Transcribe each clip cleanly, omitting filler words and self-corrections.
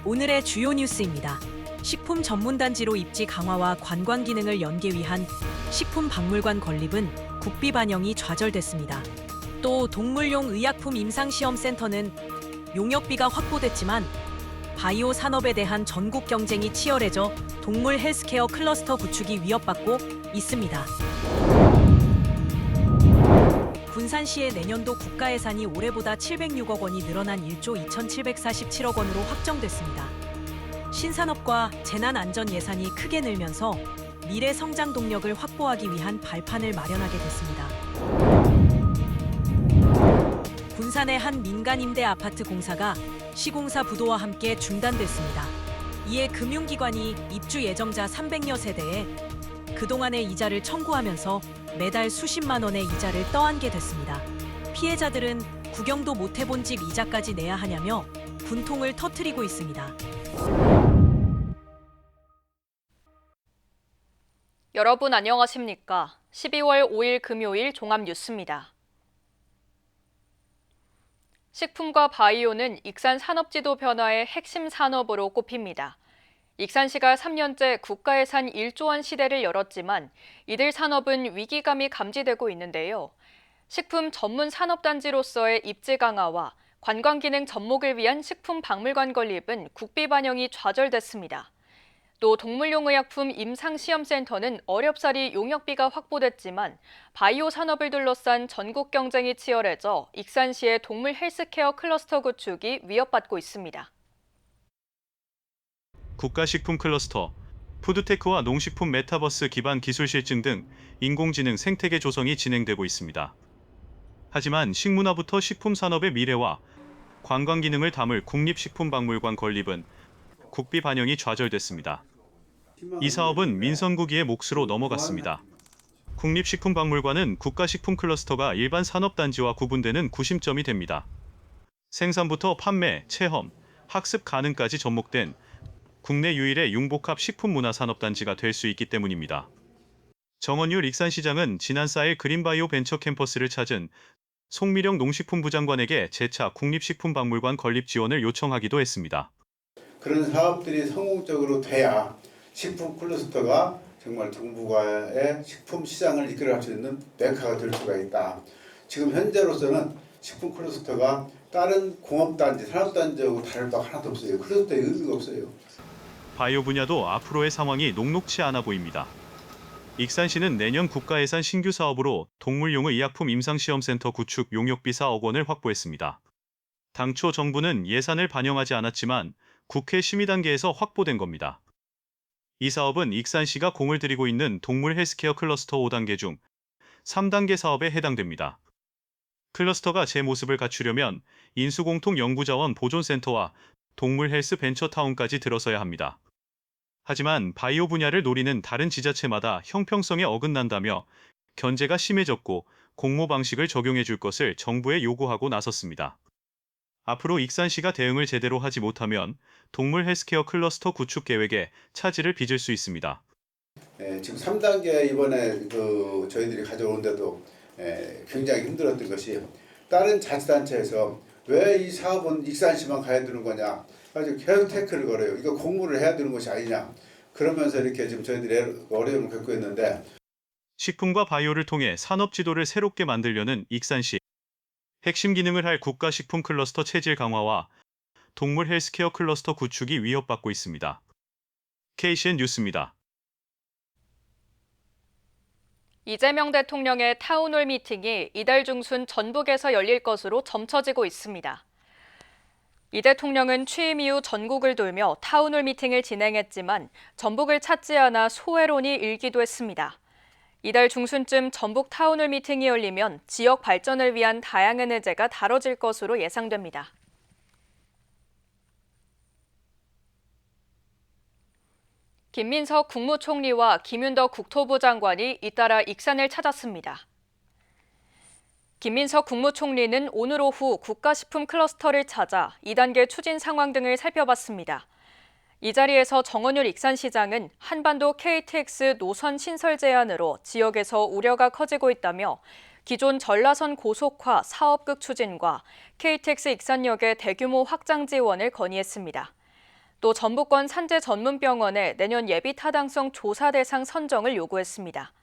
오늘의 주요 뉴스입니다. 식품 전문단지로 입지 강화와 관광 기능을 연계 위한 식품박물관 건립은 국비 반영이 좌절됐습니다. 또 동물용 의약품 임상시험센터는 용역비가 확보됐지만 바이오 산업에 대한 전국 경쟁이 치열해져 동물 헬스케어 클러스터 구축이 위협받고 있습니다. 군산시의 내년도 국가 예산이 올해보다 706억 원이 늘어난 1조 2,747억 원으로 확정됐습니다. 신산업과 재난안전 예산이 크게 늘면서 미래 성장 동력을 확보하기 위한 발판을 마련하게 됐습니다. 군산의 한 민간 임대 아파트 공사가 시공사 부도와 함께 중단됐습니다. 이에 금융기관이 입주 예정자 300여 세대에 그동안의 이자를 청구하면서 매달 수십만 원의 이자를 떠안게 됐습니다. 피해자들은 구경도 못 해본 집 이자까지 내야 하냐며 분통을 터뜨리고 있습니다. 여러분 안녕하십니까? 12월 5일 금요일 종합뉴스입니다. 식품과 바이오는 익산 산업지도 변화의 핵심 산업으로 꼽힙니다. 익산시가 3년째 국가예산 1조 원 시대를 열었지만 이들 산업은 위기감이 감지되고 있는데요. 식품 전문 산업단지로서의 입지 강화와 관광기능 접목을 위한 식품박물관 건립은 국비 반영이 좌절됐습니다. 또 동물용 의약품 임상시험센터는 어렵사리 용역비가 확보됐지만 바이오 산업을 둘러싼 전국 경쟁이 치열해져 익산시의 동물 헬스케어 클러스터 구축이 위협받고 있습니다. 국가식품 클러스터, 푸드테크와 농식품 메타버스 기반 기술 실증 등 인공지능 생태계 조성이 진행되고 있습니다. 하지만 식문화부터 식품 산업의 미래와 관광 기능을 담을 국립식품박물관 건립은 국비 반영이 좌절됐습니다. 이 사업은 민선구기의 몫으로 넘어갔습니다. 국립식품박물관은 국가식품 클러스터가 일반 산업단지와 구분되는 구심점이 됩니다. 생산부터 판매, 체험, 학습 가능까지 접목된 국내 유일의 융복합 식품문화산업단지가 될 수 있기 때문입니다. 정원율 익산시장은 지난 4일 그린바이오 벤처 캠퍼스를 찾은 송미령 농식품부 장관에게 재차 국립식품박물관 건립 지원을 요청하기도 했습니다. 그런 사업들이 성공적으로 돼야 식품 클러스터가 정말 정부가의 식품 시장을 이끌어갈 수 있는 메카가 될 수가 있다. 지금 현재로서는 식품 클러스터가 다른 공업단지, 산업단지하고 다를 바가 하나도 없어요. 클러스터의 의미가 없어요. 바이오 분야도 앞으로의 상황이 녹록치 않아 보입니다. 익산시는 내년 국가예산 신규 사업으로 동물용 의약품 임상시험센터 구축 용역비 4억 원을 확보했습니다. 당초 정부는 예산을 반영하지 않았지만 국회 심의 단계에서 확보된 겁니다. 이 사업은 익산시가 공을 들이고 있는 동물 헬스케어 클러스터 5단계 중 3단계 사업에 해당됩니다. 클러스터가 제 모습을 갖추려면 인수공통 연구자원 보존센터와 동물 헬스 벤처타운까지 들어서야 합니다. 하지만 바이오 분야를 노리는 다른 지자체마다 형평성에 어긋난다며 견제가 심해졌고 공모 방식을 적용해 줄 것을 정부에 요구하고 나섰습니다. 앞으로 익산시가 대응을 제대로 하지 못하면 동물 헬스케어 클러스터 구축 계획에 차질을 빚을 수 있습니다. 지금 3단계 이번에 저희들이 가져오는데도 굉장히 힘들었던 것이 다른 자치단체에서 왜 이 사업은 익산시만 가야 되는 거냐. 그래서 계속 태클을 걸어요. 이거 공모를 해야 되는 것이 아니냐. 그러면서 이렇게 지금 저희들이 어려움을 겪고 있는데 식품과 바이오를 통해 산업 지도를 새롭게 만들려는 익산시. 핵심 기능을 할 국가식품 클러스터 체질 강화와 동물 헬스케어 클러스터 구축이 위협받고 있습니다. KCN 뉴스입니다. 이재명 대통령의 타운홀 미팅이 이달 중순 전북에서 열릴 것으로 점쳐지고 있습니다. 이 대통령은 취임 이후 전국을 돌며 타운홀 미팅을 진행했지만 전북을 찾지 않아 소외론이 일기도 했습니다. 이달 중순쯤 전북 타운홀 미팅이 열리면 지역 발전을 위한 다양한 의제가 다뤄질 것으로 예상됩니다. 김민석 국무총리와 김윤덕 국토부 장관이 잇따라 익산을 찾았습니다. 김민석 국무총리는 오늘 오후 국가식품 클러스터를 찾아 2단계 추진 상황 등을 살펴봤습니다. 이 자리에서 정원율 익산시장은 한반도 KTX 노선 신설 제안으로 지역에서 우려가 커지고 있다며 기존 전라선 고속화 사업극 추진과 KTX 익산역의 대규모 확장 지원을 건의했습니다. 또 전북권 산재 전문병원에 내년 예비 타당성 조사 대상 선정을 요구했습니다.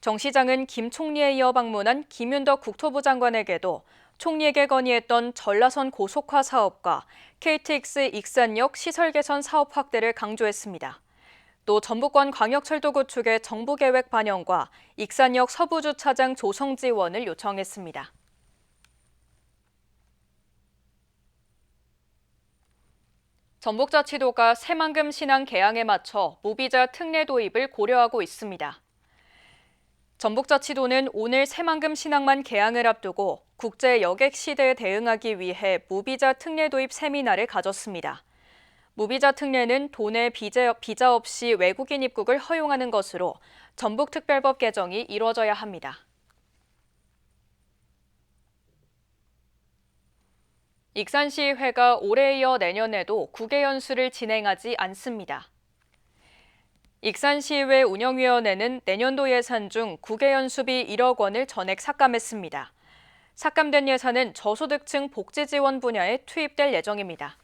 정 시장은 김 총리에 이어 방문한 김윤덕 국토부 장관에게도 총리에게 건의했던 전라선 고속화 사업과 KTX 익산역 시설 개선 사업 확대를 강조했습니다. 또 전북권 광역철도 구축의 정부 계획 반영과 익산역 서부주차장 조성 지원을 요청했습니다. 전북자치도가 새만금 신앙 개항에 맞춰 무비자 특례 도입을 고려하고 있습니다. 전북자치도는 오늘 새만금 신앙만 개항을 앞두고 국제 여객 시대에 대응하기 위해 무비자 특례 도입 세미나를 가졌습니다. 무비자 특례는 도내 비자 없이 외국인 입국을 허용하는 것으로 전북특별법 개정이 이뤄져야 합니다. 익산시의회가 올해에 이어 내년에도 국외연수를 진행하지 않습니다. 익산시의회 운영위원회는 내년도 예산 중 국외연수비 1억 원을 전액 삭감했습니다. 삭감된 예산은 저소득층 복지 지원 분야에 투입될 예정입니다.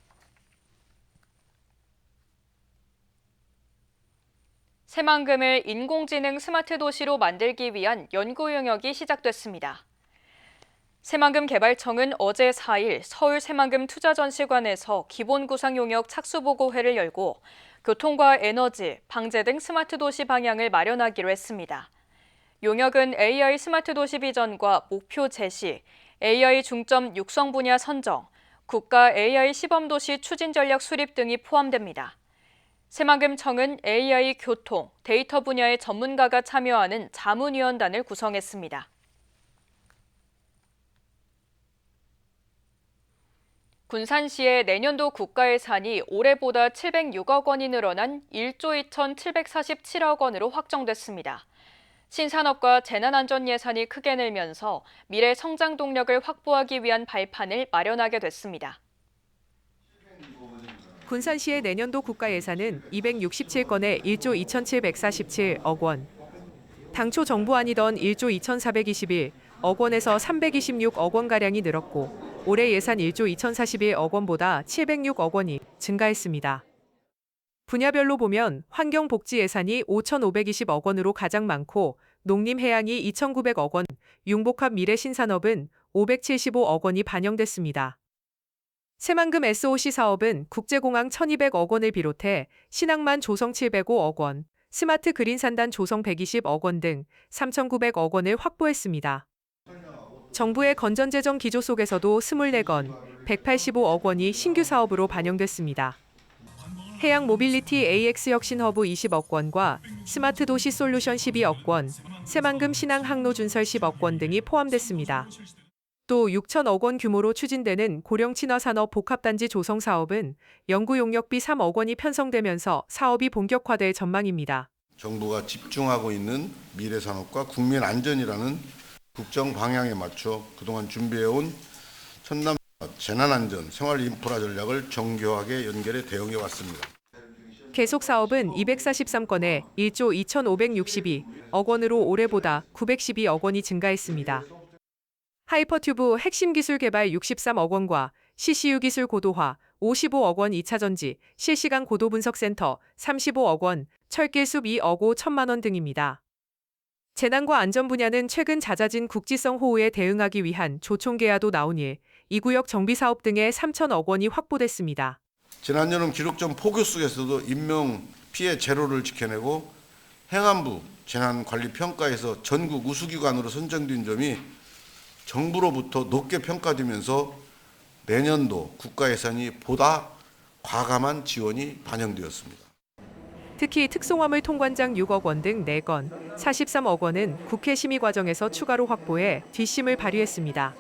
새만금을 인공지능 스마트 도시로 만들기 위한 연구 영역이 시작됐습니다. 새만금 개발청은 어제 4일 서울 새만금 투자전시관에서 기본 구상 용역 착수보고회를 열고 교통과 에너지, 방제 등 스마트 도시 방향을 마련하기로 했습니다. 용역은 AI 스마트 도시 비전과 목표 제시, AI 중점 육성 분야 선정, 국가 AI 시범도시 추진 전략 수립 등이 포함됩니다. 새만금청은 AI 교통, 데이터 분야의 전문가가 참여하는 자문위원단을 구성했습니다. 군산시의 내년도 국가예산이 올해보다 706억 원이 늘어난 1조 2,747억 원으로 확정됐습니다. 신산업과 재난안전 예산이 크게 늘면서 미래 성장 동력을 확보하기 위한 발판을 마련하게 됐습니다. 군산시의 내년도 국가 예산은 267건에 1조 2,747억 원. 당초 정부안이던 1조 2,421억 원에서 326억 원가량이 늘었고 올해 예산 1조 2,041억 원보다 706억 원이 증가했습니다. 분야별로 보면 환경복지 예산이 5,520억 원으로 가장 많고 농림해양이 2,900억 원, 융복합 미래신산업은 575억 원이 반영됐습니다. 새만금 SOC 사업은 국제공항 1,200억 원을 비롯해 신항만 조성 705억 원, 스마트 그린산단 조성 120억 원 등 3,900억 원을 확보했습니다. 정부의 건전재정 기조 속에서도 24건, 185억 원이 신규 사업으로 반영됐습니다. 해양 모빌리티 AX 혁신허브 20억 원과 스마트 도시 솔루션 12억 원, 새만금 신항 항로 준설 10억 원 등이 포함됐습니다. 또 6천억 원 규모로 추진되는 고령 친화 산업 복합단지 조성 사업은 연구 용역비 3억 원이 편성되면서 사업이 본격화될 전망입니다. 정부가 집중하고 있는 미래 산업과 국민 안전이라는 국정 방향에 맞춰 그동안 준비해온 천남 재난안전 생활 인프라 전략을 정교하게 연결해 대응해 왔습니다. 계속 사업은 243건에 1조 2,562억 원으로 올해보다 912억 원이 증가했습니다. 하이퍼튜브 핵심 기술 개발 63억 원과 CCU 기술 고도화 55억 원 2차 전지, 실시간 고도 분석센터 35억 원, 철길숲 2억 5천만 원 등입니다. 재난과 안전 분야는 최근 잦아진 국지성 호우에 대응하기 위한 조총계야도 나온 일, 2구역 정비 사업 등에 3천억 원이 확보됐습니다. 지난 여름 기록적 폭우 속에서도 인명 피해 제로를 지켜내고 행안부 재난관리평가에서 전국 우수기관으로 선정된 점이 정부로부터 높게 평가되면서 내년도 국가 예산이 보다 과감한 지원이 반영되었습니다. 특히 특송화물 통관장 6억 원 등 4건, 43억 원은 국회 심의 과정에서 추가로 확보해 뒷심을 발휘했습니다.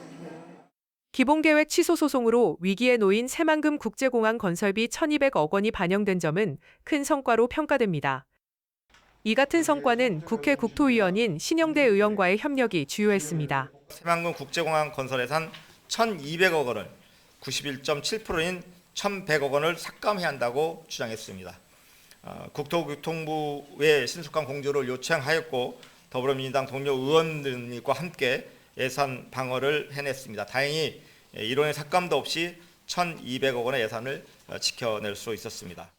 기본계획 취소 소송으로 위기에 놓인 새만금 국제공항 건설비 1,200억 원이 반영된 점은 큰 성과로 평가됩니다. 이 같은 성과는 국회 국토위원인 신영대 의원과의 협력이 주요했습니다. 새만금 국제공항 건설 예산 1,200억 원을 91.7%인 1,100억 원을 삭감해야 한다고 주장했습니다. 국토교통부의 신속한 공조를 요청하였고 더불어민주당 동료 의원들과 함께 예산 방어를 해냈습니다. 다행히 이론의 삭감도 없이 1,200억 원의 예산을 지켜낼 수 있었습니다.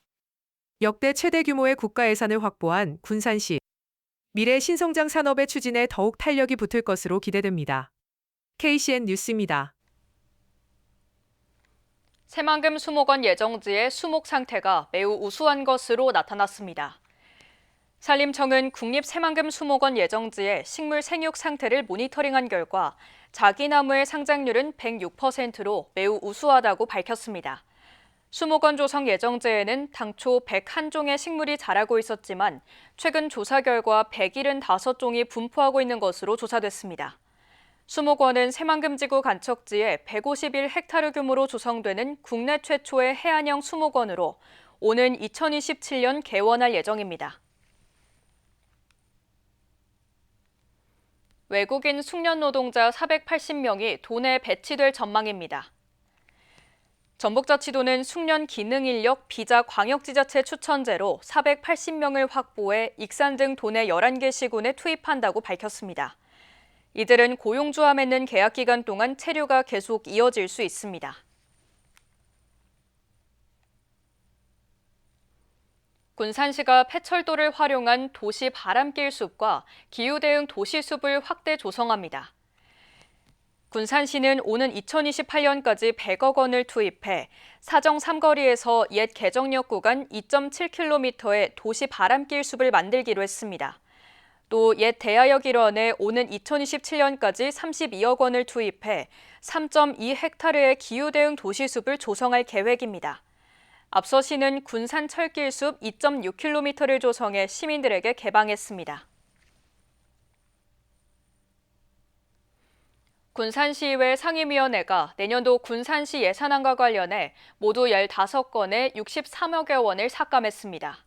역대 최대 규모의 국가 예산을 확보한 군산시. 미래 신성장 산업의 추진에 더욱 탄력이 붙을 것으로 기대됩니다. KCN 뉴스입니다. 새만금 수목원 예정지의 수목 상태가 매우 우수한 것으로 나타났습니다. 산림청은 국립새만금 수목원 예정지의 식물 생육 상태를 모니터링한 결과 자기나무의 상장률은 106%로 매우 우수하다고 밝혔습니다. 수목원 조성 예정지에는 당초 101종의 식물이 자라고 있었지만 최근 조사 결과 175종이 분포하고 있는 것으로 조사됐습니다. 수목원은 새만금지구 간척지에 151헥타르 규모로 조성되는 국내 최초의 해안형 수목원으로 오는 2027년 개원할 예정입니다. 외국인 숙련 노동자 480명이 도내에 배치될 전망입니다. 전북자치도는 숙련 기능 인력 비자 광역지자체 추천제로 480명을 확보해 익산 등 도내 11개 시군에 투입한다고 밝혔습니다. 이들은 고용주와 맺는 계약 기간 동안 체류가 계속 이어질 수 있습니다. 군산시가 폐철도를 활용한 도시 바람길 숲과 기후 대응 도시숲을 확대 조성합니다. 군산시는 오는 2028년까지 100억 원을 투입해 사정 삼거리에서 옛 개정역 구간 2.7km의 도시 바람길 숲을 만들기로 했습니다. 또 옛 대하역 일원에 오는 2027년까지 32억 원을 투입해 3.2헥타르의 기후 대응 도시숲을 조성할 계획입니다. 앞서 시는 군산 철길숲 2.6km를 조성해 시민들에게 개방했습니다. 군산시의회 상임위원회가 내년도 군산시 예산안과 관련해 모두 15건의 63억여 원을 삭감했습니다.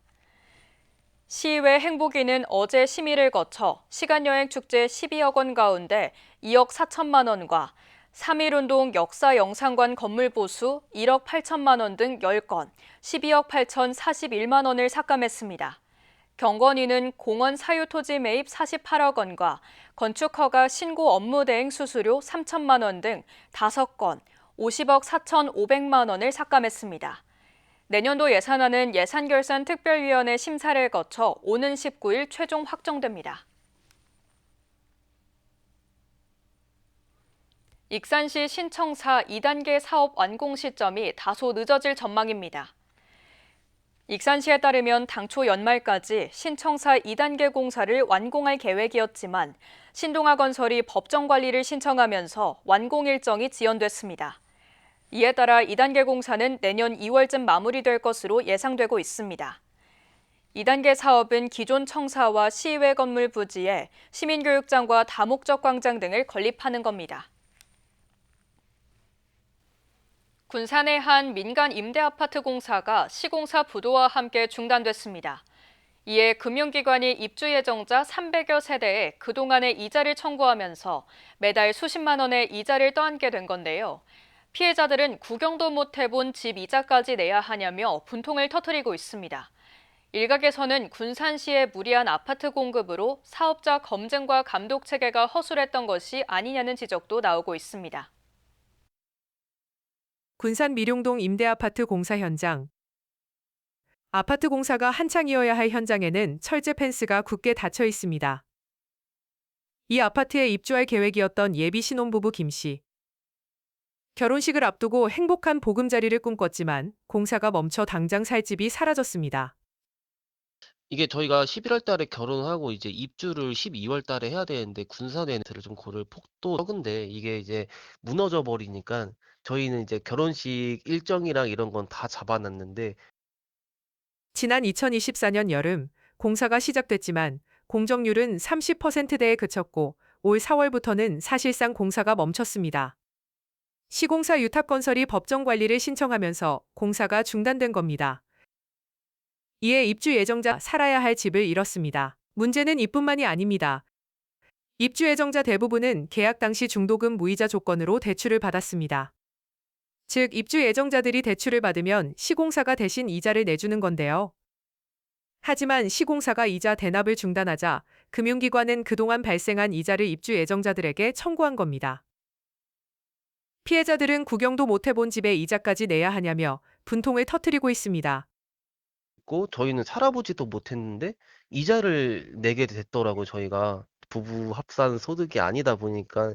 시의회 행보기는 어제 심의를 거쳐 시간여행축제 12억 원 가운데 2억 4천만 원과 3.1운동 역사영상관 건물 보수 1억 8천만 원 등 10건, 12억 8천 41만 원을 삭감했습니다. 경건위는 공원 사유토지 매입 48억 원과 건축허가 신고 업무 대행 수수료 3천만 원 등 5건, 50억 4,500만 원을 삭감했습니다. 내년도 예산안은 예산결산특별위원회 심사를 거쳐 오는 19일 최종 확정됩니다. 익산시 신청사 2단계 사업 완공 시점이 다소 늦어질 전망입니다. 익산시에 따르면 당초 연말까지 신청사 2단계 공사를 완공할 계획이었지만 신동아건설이 법정관리를 신청하면서 완공 일정이 지연됐습니다. 이에 따라 2단계 공사는 내년 2월쯤 마무리될 것으로 예상되고 있습니다. 2단계 사업은 기존 청사와 시의회 건물 부지에 시민교육장과 다목적 광장 등을 건립하는 겁니다. 군산의 한 민간 임대아파트 공사가 시공사 부도와 함께 중단됐습니다. 이에 금융기관이 입주 예정자 300여 세대에 그동안의 이자를 청구하면서 매달 수십만 원의 이자를 떠안게 된 건데요. 피해자들은 구경도 못 해본 집 이자까지 내야 하냐며 분통을 터뜨리고 있습니다. 일각에서는 군산시의 무리한 아파트 공급으로 사업자 검증과 감독 체계가 허술했던 것이 아니냐는 지적도 나오고 있습니다. 군산 미룡동 임대아파트 공사 현장. 아파트 공사가 한창이어야 할 현장에는 철제 펜스가 굳게 닫혀 있습니다. 이 아파트에 입주할 계획이었던 예비 신혼부부 김 씨. 결혼식을 앞두고 행복한 보금자리를 꿈꿨지만 공사가 멈춰 당장 살 집이 사라졌습니다. 이게 저희가 11월 달에 결혼하고 이제 입주를 12월 달에 해야 되는데 군산에 좀 고를 폭도 적은데 이게 이제 무너져 버리니까 저희는 이제 결혼식 일정이랑 이런 건 다 잡아놨는데 지난 2024년 여름 공사가 시작됐지만 공정률은 30%대에 그쳤고 올 4월부터는 사실상 공사가 멈췄습니다. 시공사 유탑건설이 법정관리를 신청하면서 공사가 중단된 겁니다. 이에 입주 예정자 살아야 할 집을 잃었습니다. 문제는 이뿐만이 아닙니다. 입주 예정자 대부분은 계약 당시 중도금 무이자 조건으로 대출을 받았습니다. 즉, 입주 예정자들이 대출을 받으면 시공사가 대신 이자를 내주는 건데요. 하지만 시공사가 이자 대납을 중단하자 금융기관은 그동안 발생한 이자를 입주 예정자들에게 청구한 겁니다. 피해자들은 구경도 못 해본 집에 이자까지 내야 하냐며 분통을 터뜨리고 있습니다. 저희는 살아보지도 못했는데 이자를 내게 됐더라고요, 저희가. 부부 합산 소득이 아니다 보니까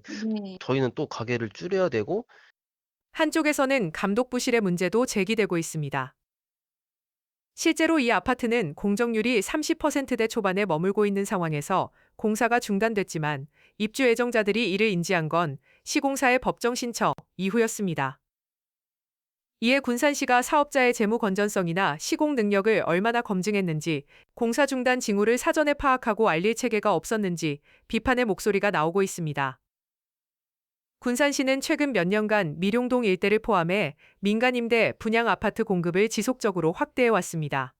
저희는 또 가게를 줄여야 되고. 한쪽에서는 감독 부실의 문제도 제기되고 있습니다. 실제로 이 아파트는 공정률이 30%대 초반에 머물고 있는 상황에서 공사가 중단됐지만 입주 예정자들이 이를 인지한 건 시공사의 법정 신청 이후였습니다. 이에 군산시가 사업자의 재무 건전성이나 시공 능력을 얼마나 검증했는지, 공사 중단 징후를 사전에 파악하고 알릴 체계가 없었는지 비판의 목소리가 나오고 있습니다. 군산시는 최근 몇 년간 미룡동 일대를 포함해 민간 임대 분양 아파트 공급을 지속적으로 확대해 왔습니다.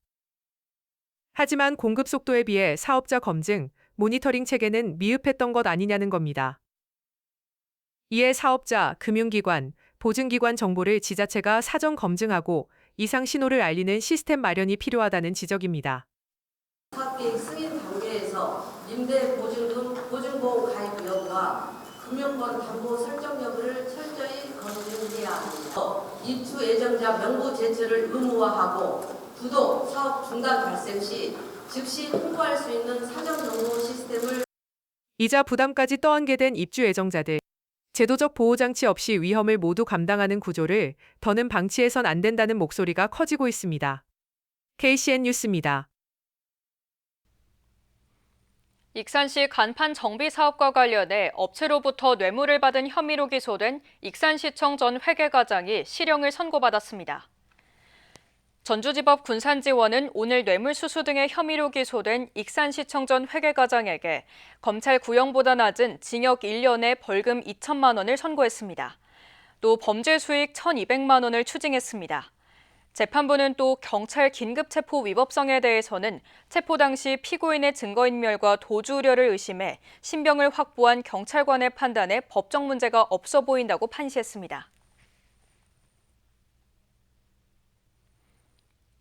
하지만 공급 속도에 비해 사업자 검증, 모니터링 체계는 미흡했던 것 아니냐는 겁니다. 이에 사업자, 금융기관, 보증기관 정보를 지자체가 사전 검증하고 이상 신호를 알리는 시스템 마련이 필요하다는 지적입니다. 사업계획 승인 단계에서 임대 보증 등 보증보험 가입 여부와 금융권 담보 설정 여부를 철저히 검증해야 합니다. 입주 예정자 명부 제출을 의무화하고 부도 사업 중단 발생 시 즉시 통보할 수 있는 사전 정보 시스템을 이자 부담까지 떠안게 된 입주 예정자들. 제도적 보호장치 없이 위험을 모두 감당하는 구조를 더는 방치해선 안 된다는 목소리가 커지고 있습니다. KCN 뉴스입니다. 익산시 간판 정비 사업과 관련해 업체로부터 뇌물을 받은 혐의로 기소된 익산시청 전 회계과장이 실형을 선고받았습니다. 전주지법 군산지원은 오늘 뇌물수수 등의 혐의로 기소된 익산시청 전 회계과장에게 검찰 구형보다 낮은 징역 1년에 벌금 2천만 원을 선고했습니다. 또 범죄 수익 1,200만 원을 추징했습니다. 재판부는 또 경찰 긴급체포 위법성에 대해서는 체포 당시 피고인의 증거인멸과 도주 우려를 의심해 신병을 확보한 경찰관의 판단에 법적 문제가 없어 보인다고 판시했습니다.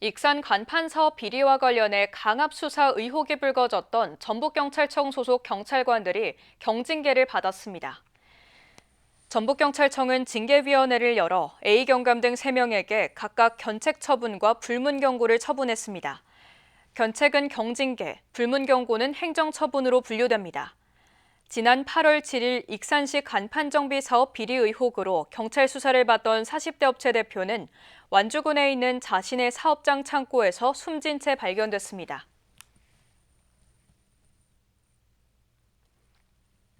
익산 간판 사업 비리와 관련해 강압 수사 의혹이 불거졌던 전북경찰청 소속 경찰관들이 경징계를 받았습니다. 전북경찰청은 징계위원회를 열어 A경감 등 3명에게 각각 견책 처분과 불문 경고를 처분했습니다. 견책은 경징계, 불문 경고는 행정처분으로 분류됩니다. 지난 8월 7일 익산시 간판정비 사업 비리 의혹으로 경찰 수사를 받던 40대 업체 대표는 완주군에 있는 자신의 사업장 창고에서 숨진 채 발견됐습니다.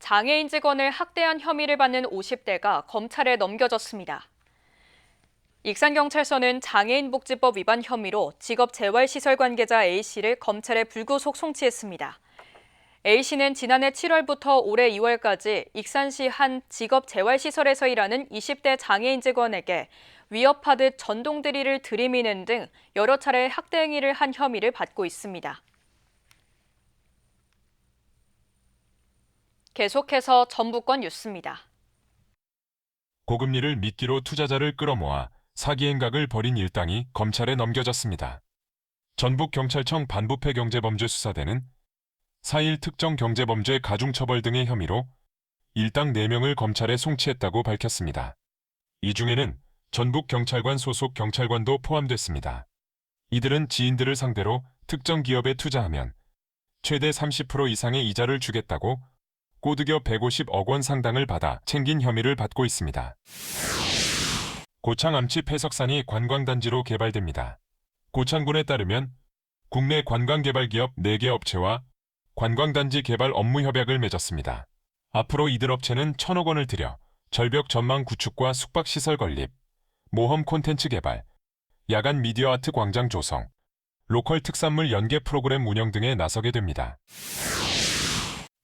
장애인 직원을 학대한 혐의를 받는 50대가 검찰에 넘겨졌습니다. 익산경찰서는 장애인복지법 위반 혐의로 직업재활시설 관계자 A씨를 검찰에 불구속 송치했습니다. A씨는 지난해 7월부터 올해 2월까지 익산시 한 직업재활시설에서 일하는 20대 장애인 직원에게 위협하듯 전동드릴을 들이미는 등 여러 차례 학대 행위를 한 혐의를 받고 있습니다. 계속해서 전북권 뉴스입니다. 고금리를 미끼로 투자자를 끌어모아 사기 행각을 벌인 일당이 검찰에 넘겨졌습니다. 전북경찰청 반부패 경제범죄수사대는 4일 특정 경제범죄 가중처벌 등의 혐의로 일당 4명을 검찰에 송치했다고 밝혔습니다. 이 중에는 전북경찰관 소속 경찰관도 포함됐습니다. 이들은 지인들을 상대로 특정 기업에 투자하면 최대 30% 이상의 이자를 주겠다고 꼬드겨 150억 원 상당을 받아 챙긴 혐의를 받고 있습니다. 고창 암치 폐석산이 관광단지로 개발됩니다. 고창군에 따르면 국내 관광개발기업 4개 업체와 관광단지 개발 업무 협약을 맺었습니다. 앞으로 이들 업체는 1,000억 원을 들여 절벽 전망 구축과 숙박시설 건립, 모험 콘텐츠 개발, 야간 미디어 아트 광장 조성, 로컬 특산물 연계 프로그램 운영 등에 나서게 됩니다.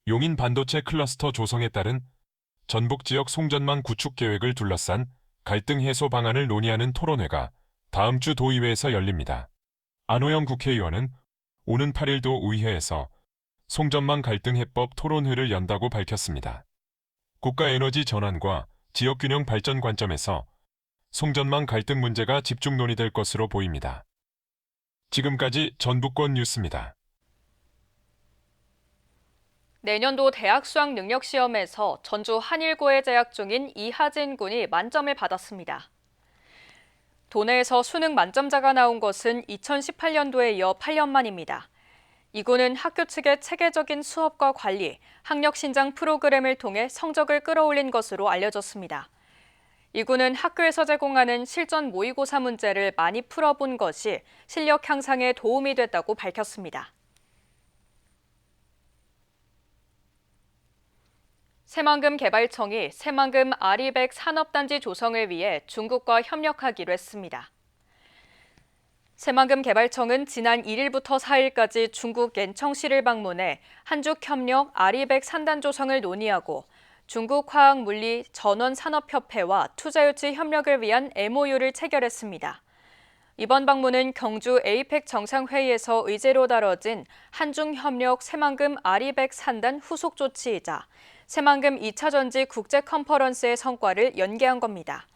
용인 반도체 클러스터 조성에 따른 전북 지역 송전망 구축 계획을 둘러싼 갈등 해소 방안을 논의하는 토론회가 다음 주 도의회에서 열립니다. 안호영 국회의원은 오는 8일도 의회에서 송전망 갈등 해법 토론회를 연다고 밝혔습니다. 국가 에너지 전환과 지역균형 발전 관점에서 송전망 갈등 문제가 집중 논의될 것으로 보입니다. 지금까지 전북권 뉴스입니다. 내년도 대학 수학 능력 시험에서 전주 한일고에 재학 중인 이하진 군이 만점을 받았습니다. 도내에서 수능 만점자가 나온 것은 2018년도에 이어 8년 만입니다. 이 군은 학교 측의 체계적인 수업과 관리, 학력 신장 프로그램을 통해 성적을 끌어올린 것으로 알려졌습니다. 이 군은 학교에서 제공하는 실전 모의고사 문제를 많이 풀어본 것이 실력 향상에 도움이 됐다고 밝혔습니다. 새만금 개발청이 새만금 아리백 산업단지 조성을 위해 중국과 협력하기로 했습니다. 새만금 개발청은 지난 1일부터 4일까지 중국 옌청시를 방문해 한중협력 아리백 산단 조성을 논의하고 중국화학물리전원산업협회와 투자유치 협력을 위한 MOU를 체결했습니다. 이번 방문은 경주 에이펙 정상회의에서 의제로 다뤄진 한중협력 새만금 아리백 산단 후속 조치이자 새만금 2차 전지 국제 컨퍼런스의 성과를 연계한 겁니다.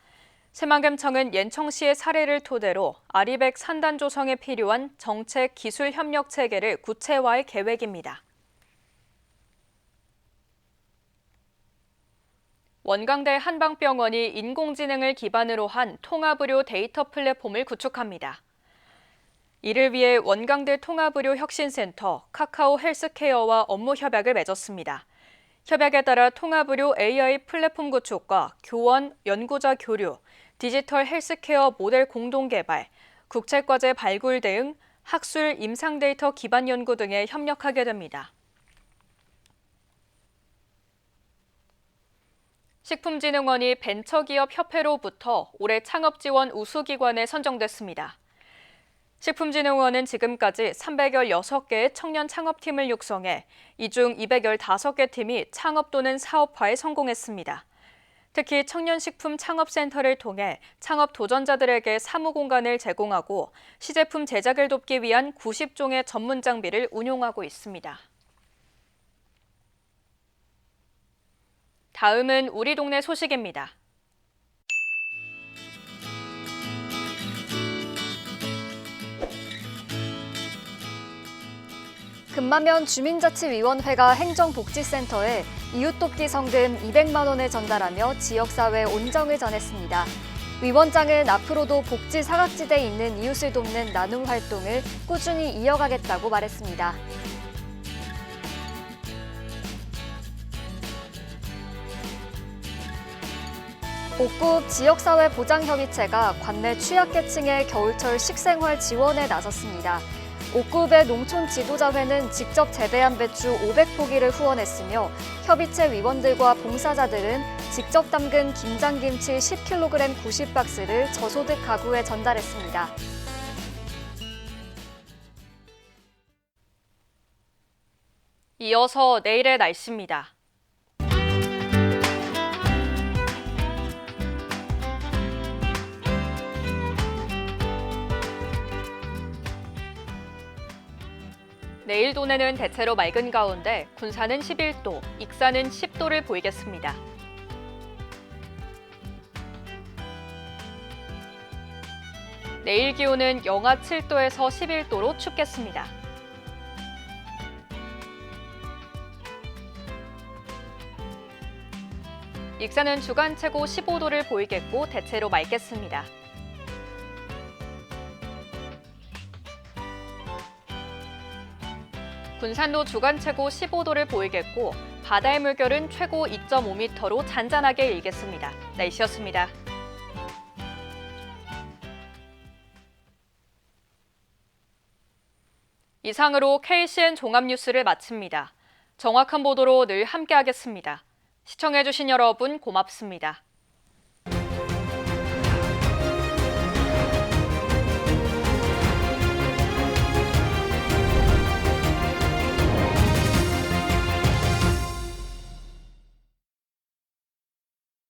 새만금청은 옌청시의 사례를 토대로 아리백 산단 조성에 필요한 정책 기술 협력 체계를 구체화할 계획입니다. 원광대 한방병원이 인공지능을 기반으로 한 통합의료 데이터 플랫폼을 구축합니다. 이를 위해 원광대 통합의료 혁신센터, 카카오 헬스케어와 업무 협약을 맺었습니다. 협약에 따라 통합의료 AI 플랫폼 구축과 교원, 연구자 교류, 디지털 헬스케어 모델 공동 개발, 국책과제 발굴 대응, 학술 임상 데이터 기반 연구 등에 협력하게 됩니다. 식품진흥원이 벤처기업협회로부터 올해 창업지원 우수기관에 선정됐습니다. 식품진흥원은 지금까지 316개의 청년 창업팀을 육성해 이 중 215개 팀이 창업 또는 사업화에 성공했습니다. 특히 청년식품 창업센터를 통해 창업 도전자들에게 사무 공간을 제공하고 시제품 제작을 돕기 위한 90종의 전문 장비를 운용하고 있습니다. 다음은 우리 동네 소식입니다. 금마면 주민자치위원회가 행정복지센터에 이웃돕기 성금 200만 원을 전달하며 지역사회 온정을 전했습니다. 위원장은 앞으로도 복지 사각지대에 있는 이웃을 돕는 나눔 활동을 꾸준히 이어가겠다고 말했습니다. 복구읍 지역사회 보장협의체가 관내 취약계층의 겨울철 식생활 지원에 나섰습니다. 옥구읍의 농촌 지도자회는 직접 재배한 배추 500포기를 후원했으며 협의체 위원들과 봉사자들은 직접 담근 김장김치 10kg 90박스를 저소득 가구에 전달했습니다. 이어서 내일의 날씨입니다. 내일 도내는 대체로 맑은 가운데 군산은 11도, 익산은 10도를 보이겠습니다. 내일 기온은 영하 7도에서 11도로 춥겠습니다. 익산은 주간 최고 15도를 보이겠고 대체로 맑겠습니다. 군산도 주간 최고 15도를 보이겠고 바다의 물결은 최고 2.5m로 잔잔하게 일겠습니다. 날씨였습니다. 이상으로 KCN 종합뉴스를 마칩니다. 정확한 보도로 늘 함께하겠습니다. 시청해주신 여러분 고맙습니다.